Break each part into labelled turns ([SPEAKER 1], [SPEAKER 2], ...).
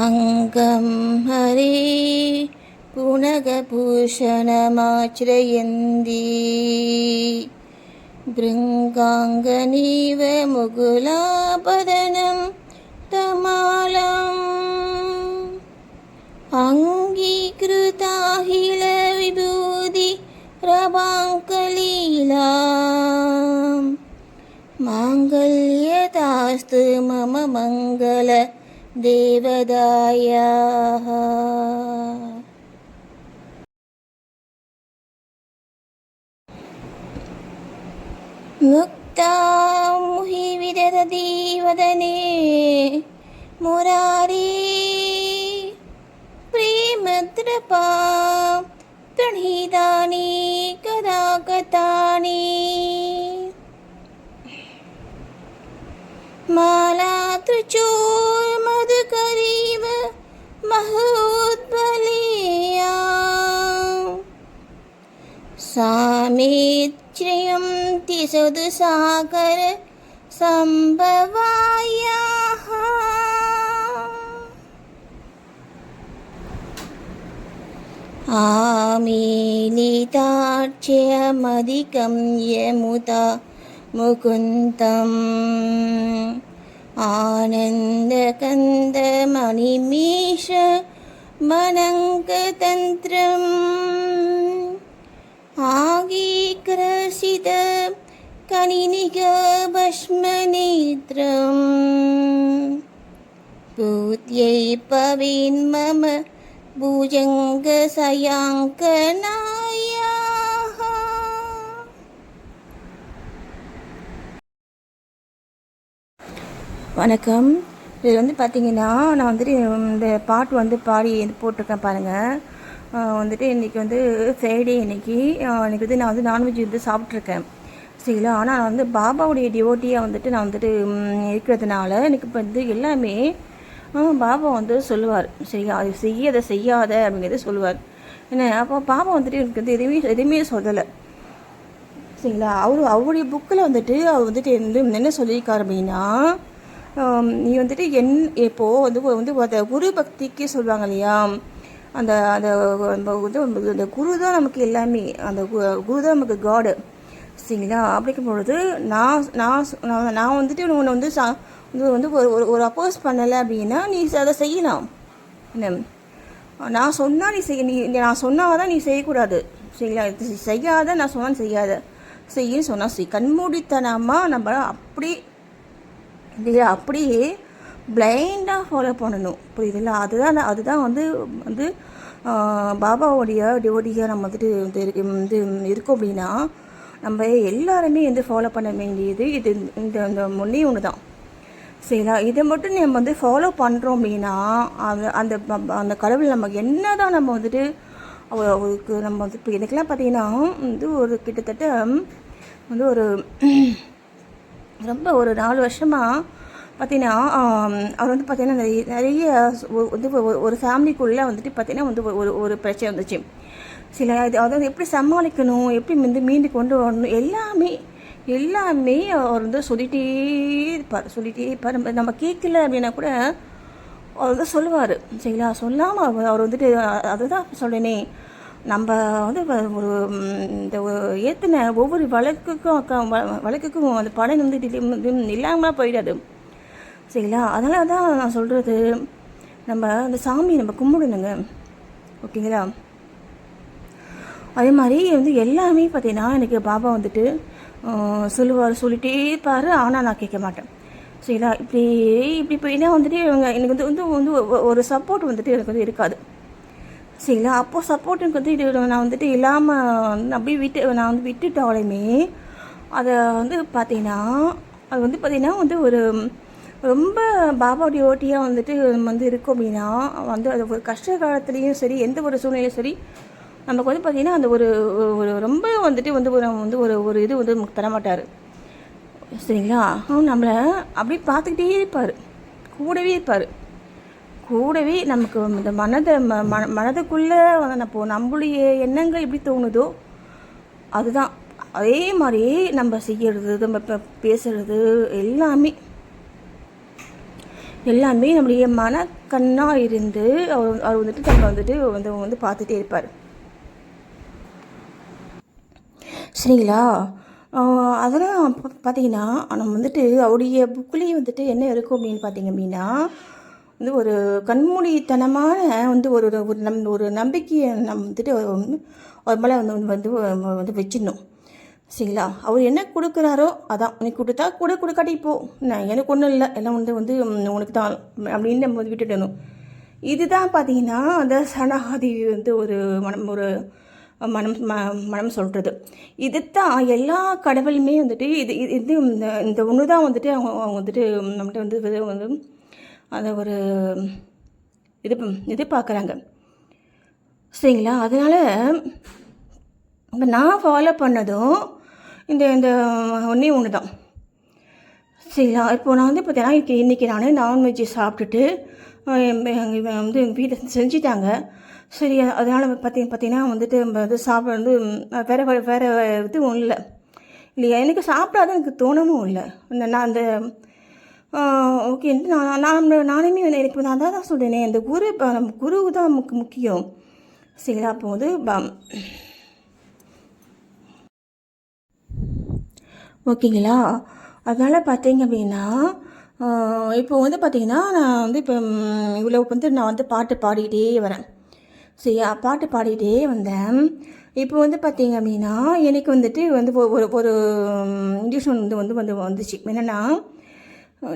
[SPEAKER 1] அங்கம் ஹரே புனகபூஷணமாச்ரயந்தி பிருங்காங்கனீவ முகுலாபதனம் தமாலம் அங்கீகிருதாஹில விபூதி ரபாங்கலீலாம் மாங்கல்யதாஸ்து மம மங்கள தேவதாயாः. முக்தாமுஹி விதததி வதனே முராரி பிரேமத்ரபா பிரணீதானி கதா கதானி மாலாத்ருச்சோர் மதுகரீவ மஹோத்பலேயா சாமேத்ஸ்ரயம் திசது சாகர சம்பவாயாः. ஆமீலிதாட்சயமதிகம் யமுதா முகுந்தம் ஆனந்தகந்தமணிமீஷ மனங்கதந்திரம் ஆகீக்ரசித கனிநிக பஸ்மநேத்ரம் பூத்யை பவேன் மம பூஜங்க சயாங்கநாயாः. வணக்கம். இது பார்த்திங்கன்னா நான் வந்துட்டு இந்த பாட்டு பாடி போட்டிருக்கேன் பாருங்கள். வந்துட்டு இன்றைக்கி ஃப்ரைடே இன்றைக்கி நான் நான்வெஜ் சாப்பிட்ருக்கேன் சரிங்களா. ஆனால் நான் பாபாவுடைய டிவோட்டியாக நான் இருக்கிறதுனால எனக்கு இப்போ எல்லாமே பாபா சொல்லுவார் சரியா, அது அதை செய்யாத அப்படிங்கிறத சொல்லுவார். ஏன்னா அப்போ பாபா எனக்கு எதுவுமே சொல்லலை சரிங்களா. அவருடைய புக்கில் அவர் என்ன சொல்லியிருக்கார் அப்படின்னா, நீ இப்போது அந்த குரு பக்திக்கு சொல்லுவாங்க இல்லையா, அந்த அந்த அந்த குரு தான் நமக்கு எல்லாமே, அந்த குரு தான் நமக்கு காடு சரிங்களா. அப்படிங்கும் பொழுது நான் உன்னை ஒரு அப்போஸ் பண்ணலை அப்படின்னா நீ அதை செய்யலாம். என்ன நான் சொன்னால் நான் சொன்னால் தான் நீ செய்யக்கூடாது சரிங்களா. செய்யாத நான் சொன்னால் செய்யாத, செய்யன்னு சொன்னால் கண்மூடித்தனமாக நம்ம அப்படியே பிளைண்டாக ஃபாலோ பண்ணணும் புரியுதுல்ல. அதுதான் பாபாவுடைய டிவோட்டியாக நம்ம இருக்கோம் அப்படின்னா நம்ம எல்லாருமே ஃபாலோ பண்ண வேண்டியது இந்த முன்னே ஒன்று தான் சரிங்களா. இதை மட்டும் நம்ம ஃபாலோ பண்ணுறோம் அப்படின்னா அந்த அந்த கடவுள் நம்ம என்ன தான் நம்ம அவருக்கு நம்ம இப்போ எனக்கெல்லாம் பார்த்தீங்கன்னா ஒரு கிட்டத்தட்ட ஒரு ரொம்ப ஒரு 4 வருஷமாக பார்த்தீங்கன்னா அவர் பார்த்தீங்கன்னா நிறைய ஒரு ஃபேமிலிக்குள்ளே பார்த்தீங்கன்னா ஒரு பிரச்சனை வந்துச்சு. அதாவது எப்படி சமாளிக்கணும், எப்படி மீண்டு கொண்டு வரணும், எல்லாமே அவர் சொல்லிகிட்டே இருப்பார். நம்ம கேட்கல அப்படின்னா கூட அவர் சொல்லுவார் சரிங்களா. சொல்லாமல் அவர் அதுதான் சொல்கிறேனே, நம்ம ஒரு இந்த ஏற்றின ஒவ்வொரு வழக்குக்கும் அந்த பலன் இல்லாமல் போயிடாது சரிங்களா. அதனால தான் நான் சொல்கிறது, நம்ம அந்த சாமி நம்ம கும்பிடணுங்க ஓகேங்களா. அதே மாதிரி எல்லாமே பார்த்தீங்கன்னா எனக்கு பாபா சொல்லிகிட்டே இருப்பார். ஆனால் நான் கேட்க மாட்டேன் சரிங்களா. இப்படி போயின்னா இவங்க எனக்கு ஒரு சப்போர்ட் எனக்கு இருக்காது சரிங்களா. அப்போது சப்போர்ட் எனக்கு நான் இல்லாமல் அப்படியே நான் விட்டுட்டாலுமே அதை பார்த்தீங்கன்னா அது பார்த்தீங்கன்னா ஒரு ரொம்ப பாபாவுடைய ஓட்டியாக நம்ம இருக்கோம் அப்படின்னா அது ஒரு கஷ்ட காலத்துலேயும் சரி, எந்த ஒரு சூழ்நிலையும் சரி, நமக்கு பார்த்திங்கன்னா அந்த ஒரு ரொம்ப ஒரு இது நமக்கு தரமாட்டார் சரிங்களா. நம்மளை அப்படி பார்த்துக்கிட்டே இருப்பார், கூடவே நமக்கு இந்த மனதுக்குள்ளே நம்மளுடைய எண்ணங்கள் எப்படி தோணுதோ அதுதான், அதே மாதிரி நம்ம செய்கிறது, நம்ம பேசுகிறது எல்லாமே எல்லாமே நம்முடைய மனக்கண்ணாக இருந்து அவர் வந்துட்டு நம்ம வந்துட்டு வந்து பார்த்துட்டே இருப்பார். சரிங்களா? அதெல்லாம் பார்த்தீங்கன்னா நம்ம வந்துட்டு அவருடைய புக்குலேயே வந்துட்டு என்ன இருக்கும் அப்படின்னு பார்த்தீங்க அப்படின்னா வந்து ஒரு கண்மூடித்தனமான வந்து ஒரு நம்பிக்கையை நம்ம வந்துட்டு அவர் மேலே வந்து வந்து வச்சிடணும். சரிங்களா? அவர் என்ன கொடுக்குறாரோ அதான், நீ கொடுத்தா கொடுக்காட்டி போ, நான் எனக்கு ஒன்றும் இல்லை, எல்லாம் வந்து உனக்கு தான் அப்படின்னு நம்ம வந்து விட்டுடணும். இதுதான் பார்த்தீங்கன்னா அந்த சரணாகதி வந்து ஒரு மனம் சொல்கிறது. இதுதான் எல்லா கடவுளுமே வந்துட்டு இது இந்த ஒன்று தான் வந்துட்டு அவங்க வந்துட்டு நம்மகிட்ட வந்து அதை ஒரு இது பார்க்குறாங்க. சரிங்களா? அதனால் இப்போ நான் ஃபாலோ பண்ணதும் இந்த ஒன்று தான். சரிங்களா? இப்போது நான் வந்து பார்த்தீங்கன்னா இன்றைக்கி நான் நான்வெஜ்ஜு சாப்பிட்டுட்டு வந்து வீட்டில் செஞ்சுட்டாங்க. சரி, அதனால் பார்த்தீங்கன்னா வந்துட்டு இது சாப்பிட வந்து வேறு இது ஒன்றும் இல்லை இல்லையா, எனக்கு சாப்பிடாத எனக்கு தோணவும் இல்லை. நான் அந்த ஓகே நானுமே எனக்கு நான் தான் சொல்கிறேனே, இந்த குரு தான் முக்கியம். சரிங்களா? அப்போ வந்து ஓகேங்களா? அதனால் பார்த்தீங்க அப்படின்னா இப்போ வந்து பார்த்திங்கன்னா நான் வந்து இப்போ இவ்வளோ வந்து நான் வந்து பாட்டு பாடிக்கிட்டே வரேன். சரியா? பாட்டு பாடிக்கிட்டே வந்தேன். இப்போ வந்து பார்த்திங்க அப்படின்னா எனக்கு வந்துட்டு வந்து ஒரு இன்டியூஷன் வந்துச்சு. என்னென்னா,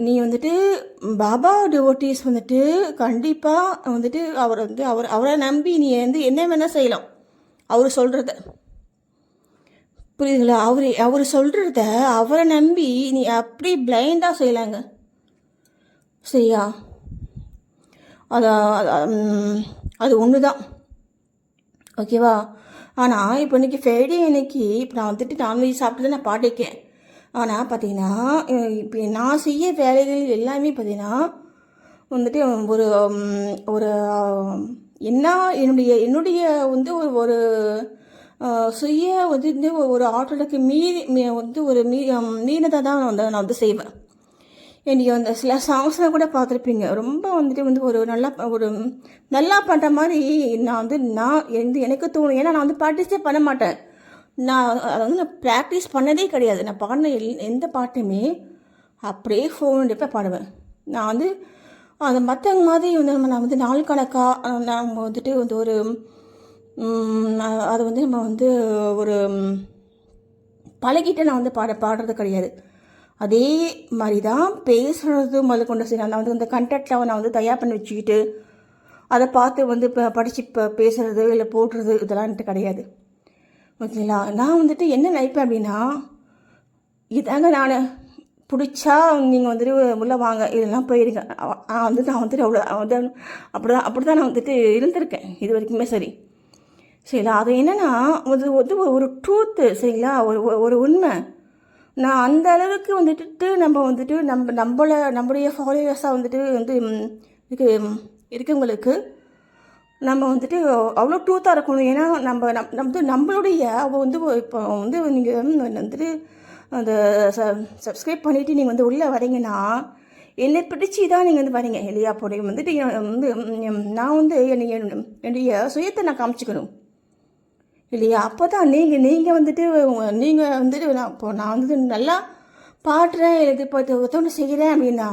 [SPEAKER 1] நீ வந்துட்டு பாபா டிவோட்டீஸ் வந்துட்டு கண்டிப்பாக வந்துட்டு அவரை நம்பி நீ வந்து என்ன வேணால் செய்யலாம். அவர் சொல்கிறத புரியுதுங்களா? அவர் சொல்கிறத அவரை நம்பி நீ அப்படி பிளைண்டாக செய்யலாங்க. சரியா? அது ஒன்று தான். ஓகேவா? ஆனால் இப்போ இன்றைக்கி ஃப்ரைடே அன்னைக்கு இப்போ நான் வந்துட்டு நான்வெஜ் சாப்பிட்டு நான் பாட்டிருக்கேன். ஆனால் பார்த்தீங்கன்னா இப்போ நான் செய்ய வேலைகள் எல்லாமே பார்த்தீங்கன்னா வந்துட்டு ஒரு ஒரு என்ன என்னுடைய வந்து ஒரு சுய வந்து ஒரு ஆற்றலுக்கு மீறினதாக தான் நான் வந்து செய்வேன். எனக்கு அந்த சில சாங்ஸ்லாம் கூட பார்த்துருப்பீங்க, ரொம்ப வந்துட்டு ஒரு நல்லா பண்ணுற மாதிரி நான் எனக்கு தோணும். ஏன்னா நான் வந்து ப்ராக்டிஸே பண்ண மாட்டேன். அதை வந்து நான் ப்ராக்டிஸ் பண்ணதே கிடையாது. நான் பாடின எந்த பாட்டுமே அப்படியே ஃபோன் எடுப்பேன் பாடுவேன். நான் வந்து அந்த மற்றவங்க மாதிரி நான் வந்து நாள் கணக்காக நான் வந்துட்டு ஒரு அதை வந்து நம்ம வந்து ஒரு பழகிட்டு நான் வந்து பாடுறது கிடையாது. அதே மாதிரி தான் பேசுகிறது கொண்டு சரி, நான் வந்து இந்த கண்டெக்டில் நான் வந்து தயார் பண்ணி வச்சுக்கிட்டு அதை பார்த்து வந்து இப்போ படித்து பேசுகிறது இல்லை போடுறது இதெல்லாம் என்கிட்ட கிடையாது. ஓகேங்களா? நான் வந்துட்டு என்ன நினைப்பேன் அப்படின்னா, இதாங்க நான் பிடிச்சா நீங்கள் வந்துட்டு உள்ளே வாங்க, இதெல்லாம் போயிருங்க. நான் வந்துட்டு அவ்வளோ அப்படி தான் நான் வந்துட்டு இருந்திருக்கேன் இது வரைக்குமே. சரிங்களா? அது என்னென்னா ஒரு ட்ரூத்து. சரிங்களா? ஒரு உண்மை. நான் அந்த அளவுக்கு வந்துட்டு நம்மளுடைய ஃபாலோவர்ஸாக வந்துட்டு இருக்கவங்களுக்கு நம்ம வந்துட்டு அவ்வளோ ட்ரூத்தாக இருக்கணும். ஏன்னா நம்மளுடைய இப்போ நீங்கள் வந்துட்டு அந்த சப்ஸ்கிரைப் பண்ணிவிட்டு நீங்கள் வந்து உள்ளே வரீங்கன்னா என்னை பிடிச்சி தான் நீங்கள் வந்து வரீங்க இல்லையா? அப்போ வந்துட்டு நான் வந்து என்னுடைய சுயத்தை நான் காமிச்சிக்கணும் இல்லையா? அப்போ தான் நீங்கள் வந்துட்டு நான் வந்துட்டு நல்லா பாடுறேன், இது இப்போ ஒருத்தவங்க செய்கிறேன் அப்படின்னா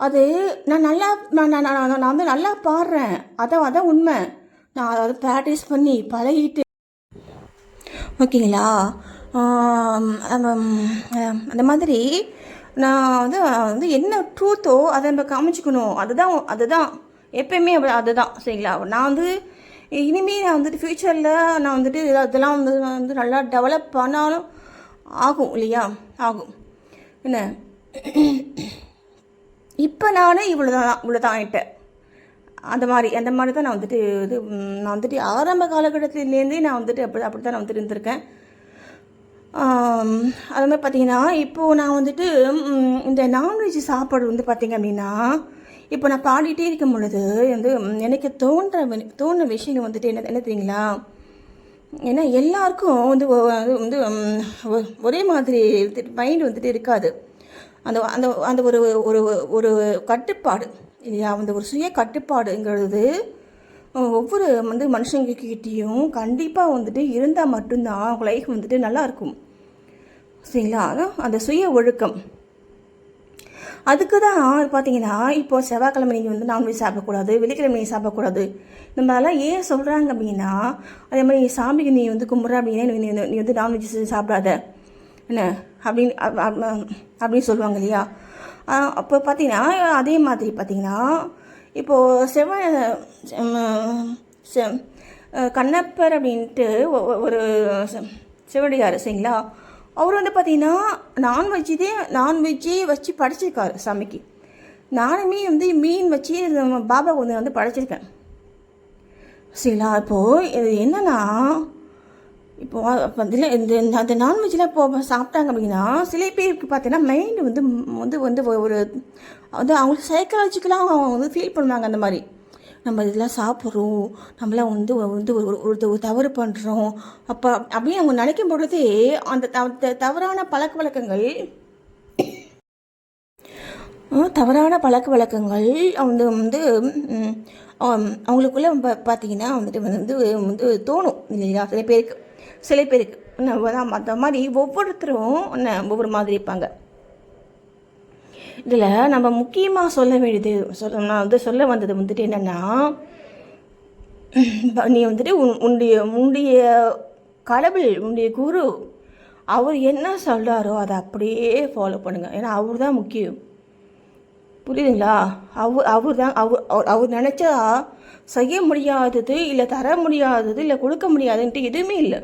[SPEAKER 1] அது நான் வந்து நல்லா பாடுறேன், அதான் உண்மை. நான் அதை ப்ராக்டிஸ் பண்ணி பழகிட்டு ஓகேங்களா? அந்த மாதிரி நான் வந்து என்ன ட்ரூத்தோ அதை நம்ம காமிச்சிக்கணும். அதுதான் எப்பயுமே அதுதான். சரிங்களா? நான் வந்து இனிமேல் நான் வந்துட்டு ஃப்யூச்சரில் நான் வந்துட்டு இதெல்லாம் வந்து நல்லா டெவலப் பண்ணாலும் ஆகும் இல்லையா? ஆகும். என்ன இப்போ நானே இவ்வளோதான் ஆகிட்டேன். அந்த மாதிரி தான் நான் வந்துட்டு ஆரம்ப காலகட்டத்திலேருந்தே நான் வந்துட்டு அப்படி தான் நான் வந்துட்டு இருந்திருக்கேன். அது மாதிரி பார்த்தீங்கன்னா இப்போது நான் வந்துட்டு இந்த நான்வெஜ் சாப்பாடு வந்து பார்த்திங்க அப்படின்னா இப்போ நான் பாடிட்டே இருக்கும் பொழுது எனக்கு தோன்ற விஷயங்கள் வந்துட்டு என்ன தெரியுங்களா? ஏன்னா எல்லாருக்கும் ஒரே மாதிரி மைண்ட் வந்துட்டு இருக்காது. அந்த அந்த அந்த ஒரு ஒரு ஒரு கட்டுப்பாடு இல்லையா, அந்த ஒரு சுய கட்டுப்பாடுங்கிறது ஒவ்வொரு மனுஷங்கக்கிட்டேயும் கண்டிப்பாக இருந்தால் மட்டும்தான் அவங்க லைஃப் நல்லாயிருக்கும். சரிங்களா? அந்த சுய ஒழுக்கம் அதுக்கு தான் பார்த்தீங்கன்னா, இப்போது செவ்வாய்க்கிழமை நீங்கள் நான்வெஜ் சாப்பிடக்கூடாது, வெள்ளிக்கிழமை நீங்கள் சாப்பிடக்கூடாது. இந்த மாதிரிலாம் ஏன் சொல்கிறாங்க அப்படின்னா, அதே மாதிரி சாமிக்கு நீ கும்பிட்ற அப்படின்னா நீ நான்வெஜ் சாப்பிடாத என்ன அப்படின்னு அப்படின்னு சொல்லுவாங்க இல்லையா. அப்போ பார்த்தீங்கன்னா அதே மாதிரி பார்த்தீங்கன்னா, இப்போது கண்ணப்பர் அப்படின்ட்டு ஒரு சிவடியார் சரிங்களா, அவர் பார்த்தீங்கன்னா நான்வெஜ்ஜே வச்சு படைச்சிருக்காரு சாமிக்கு. நானுமே மீன் வச்சு பாபா படைச்சிருக்கேன் சரிங்களா. இப்போது இது என்னென்னா, இப்போது இதில் அந்த நான்வெஜ்லாம் இப்போ சாப்பிட்டாங்க அப்படின்னா சில பேருக்கு பார்த்தீங்கன்னா மைண்டு ஒரு அவங்களுக்கு சைக்காலஜிக்கலாக ஃபீல் பண்ணுவாங்க. அந்த மாதிரி நம்ம இதெல்லாம் சாப்பிட்றோம், நம்மளாம் ஒரு தவறு பண்ணுறோம் அப்போ அப்படின்னு அவங்க நினைக்கும் பொழுதே அந்த தவறான பழக்க வழக்கங்கள் அவங்களுக்குள்ளே பார்த்தீங்கன்னா தோணும் இல்லையா. சில பேருக்கு அந்த மாதிரி ஒவ்வொருத்தரும் ஒவ்வொரு மாதிரி இருப்பாங்க. இதில் நம்ம முக்கியமாக சொல்ல வேண்டியது நான் சொல்ல வந்தது என்னென்னா, நீ உன்னுடைய கடவுள், உன்னுடைய குரு அவர் என்ன சொல்கிறாரோ அதை அப்படியே ஃபாலோ பண்ணுங்கள். ஏன்னா அவர் தான் முக்கியம். புரியுதுங்களா? அவர் நினச்சா செய்ய முடியாதது இல்லை, தர முடியாதது இல்லை, கொடுக்க முடியாதுன்ட்டு எதுவுமே இல்லை.